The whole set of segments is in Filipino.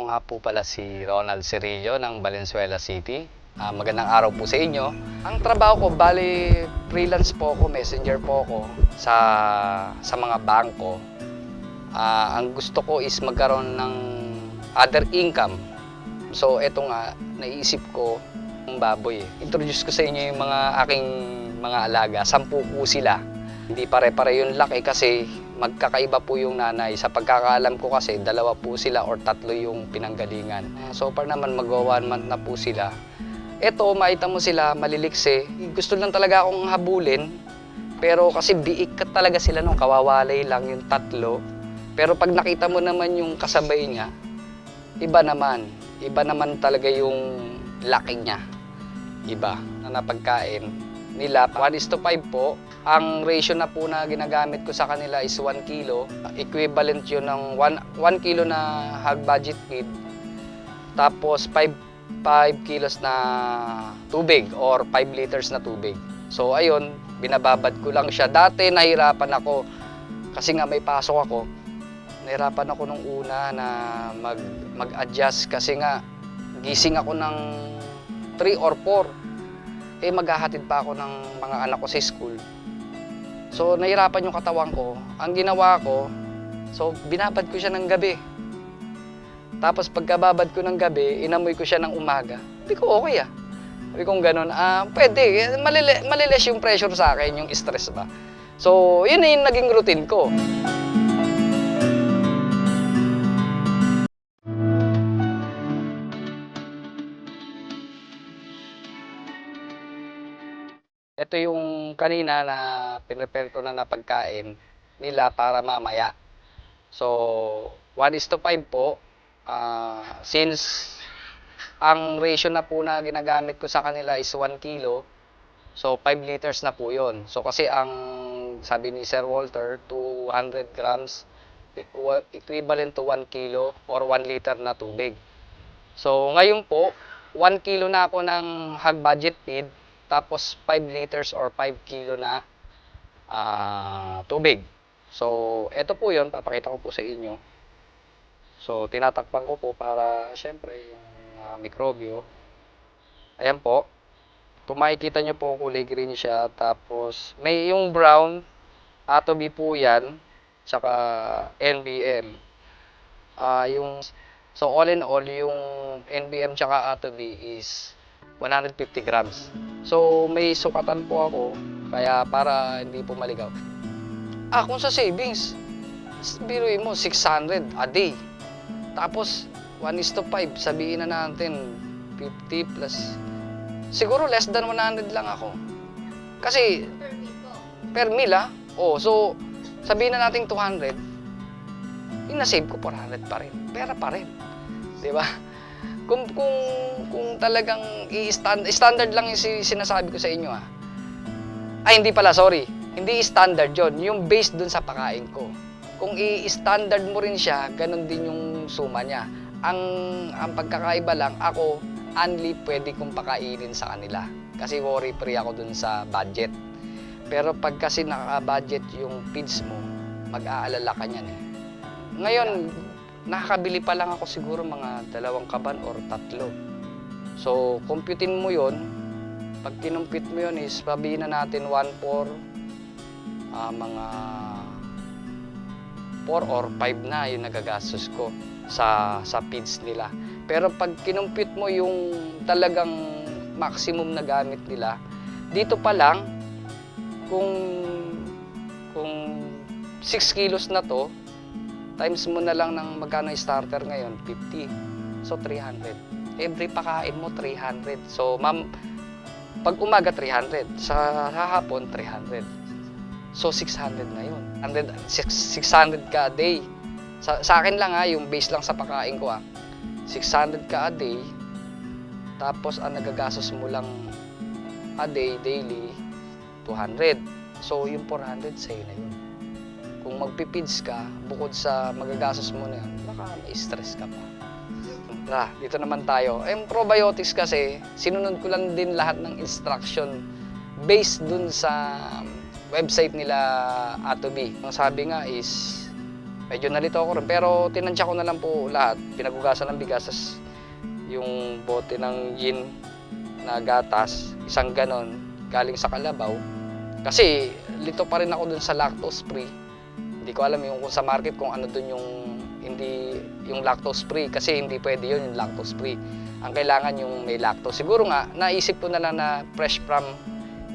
nga po pala si Ronald Cirillo ng Valenzuela City. Magandang araw po sa inyo. Ang trabaho ko, bali freelance po ako, messenger po ako sa mga bangko. Ang gusto ko is magkaroon ng other income. So eto nga, naisip ko ng baboy. Introduce ko sa inyo yung mga aking mga alaga. 10 po sila. Hindi pare-pare yung laki kasi magkakaiba po yung nanay. Sa pagkakaalam ko kasi, 2 po sila or 3 yung pinanggalingan. So far naman magwa 1 month na po sila. Eto, makita mo sila, maliliksi. Gusto lang talaga akong habulin. Pero kasi biik ka talaga sila nung kawawalay lang yung 3. Pero pag nakita mo naman yung kasabay niya, iba naman. Iba naman talaga yung laki niya. Iba na napagkain nila. 1:5 po. Ang ratio na po na ginagamit ko sa kanila is 1 kilo. Equivalent yun ng 1 kilo na hog budget feed. Tapos 5 kilos na tubig or 5 liters na tubig. So ayun, binababad ko lang siya. Dati nahirapan ako kasi nga may pasok ako. Nahirapan ako nung una na mag-adjust kasi nga gising ako ng 3 or 4. Maghahatid pa ako ng mga anak ko sa school. So nahirapan yung katawan ko. Ang ginawa ko, so binabad ko siya ng gabi. Tapos pagkababad ko ng gabi, inamoy ko siya ng umaga. Hindi ko okay Sabi kong ganun, pwede, maliles yung pressure sa akin, yung stress ba. So yun na yung naging routine ko. Ito yung kanina na pinrepare ko na pagkain nila para mamaya. So, 1:5 po. Since ang ratio na po na ginagamit ko sa kanila is 1 kilo, so 5 liters na po yun. So, kasi ang sabi ni Sir Walter, 200 grams equivalent to 1 kilo or 1 liter na tubig. So, ngayon po, 1 kilo na ako ng hog budget feed. Tapos 5 liters or 5 kilo na tubig. So, ito po yun. Papakita ko po sa inyo. So, tinatakpan ko po para syempre yung mikrobyo. Ayan po. Kung makikita nyo po, kulay green siya. Tapos, may yung brown. Atobi po yan. Tsaka NBM. So, all in all, yung NBM tsaka Atobi is 150 grams. So, may sukatan po ako, kaya para hindi po maligaw. Kung sa savings, biruin mo, 600 a day. Tapos, 1:5, sabihin na natin, 50 plus. Siguro less than 100 lang ako. Kasi, per meal so, sabihin na natin 200, yung na-save ko 400 pa rin. Pera pa rin. Diba? Kung talagang standard lang yung sinasabi ko sa inyo hindi pala, sorry. Hindi standard yon, yung based dun sa pakain ko. Kung i-standard mo rin siya, ganun din yung suma niya. Ang pagkakaiba lang, ako, only pwede kong pakainin sa kanila. Kasi worry free ako dun sa budget. Pero pag kasi naka-budget yung feeds mo, mag-aalala ka niyan Ngayon, nakakabili pa lang ako siguro mga 2 kaban or 3. So, computein mo yon. Pag kinumpit mo yon is, sabihin na natin 1/4, mga 4 or 5 na yung nagagastos ko sa feeds nila. Pero pag kinumpit mo yung talagang maximum na gamit nila, dito pa lang, kung 6 kilos na to, times mo na lang ng magkano starter ngayon, 50. So, 300. Every pakain mo, 300. So, ma'am, pag umaga, 300. Sa hapon, 300. So, 600 na yun. 600 ka a day. Sa akin lang yung base lang sa pakain ko 600 ka a day. Tapos, ang nagagastos mo lang a day, daily, 200. So, yung 400, sa'yo na yun. Kung magpipids ka, bukod sa magagastos mo na yun, baka may stress ka pa. Dito naman tayo. Yung probiotics kasi, sinunod ko lang din lahat ng instruction based dun sa website nila Atobi. Ang sabi nga is, medyo nalito ako rin. Pero tinansya ko na lang po lahat. Pinagugasan ng bigas, tas yung bote ng gin na gatas, isang ganon, galing sa kalabaw. Kasi lito pa rin ako dun sa lactose free. Hindi ko alam yung kung sa market kung ano dun yung hindi yung lactose free, kasi hindi pwede yun yung lactose free. Ang kailangan yung may lactose. Siguro nga naisip ko na lang na fresh from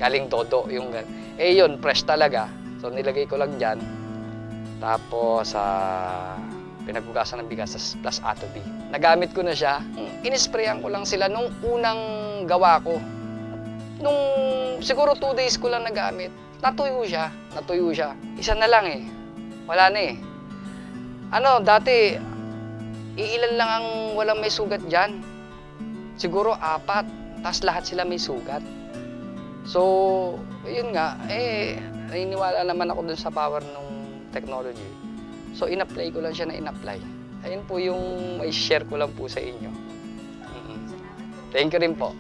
galing Dodo yung yun fresh talaga. So nilagay ko lang diyan. Tapos pinagugasan ng bigas plus Atobi. Nagamit ko na siya. Inisprayan ko lang sila nung unang gawa ko. Nung siguro 2 days ko lang nagamit. Natuyo siya. Isa na lang eh. Wala na eh. Dati, iilan lang ang walang may sugat dyan. Siguro 4, tas lahat sila may sugat. So, yun nga, naniniwala naman ako dun sa power ng technology. So, in-apply ko lang siya na in-apply. Ayun po yung may share ko lang po sa inyo. Thank you rin po.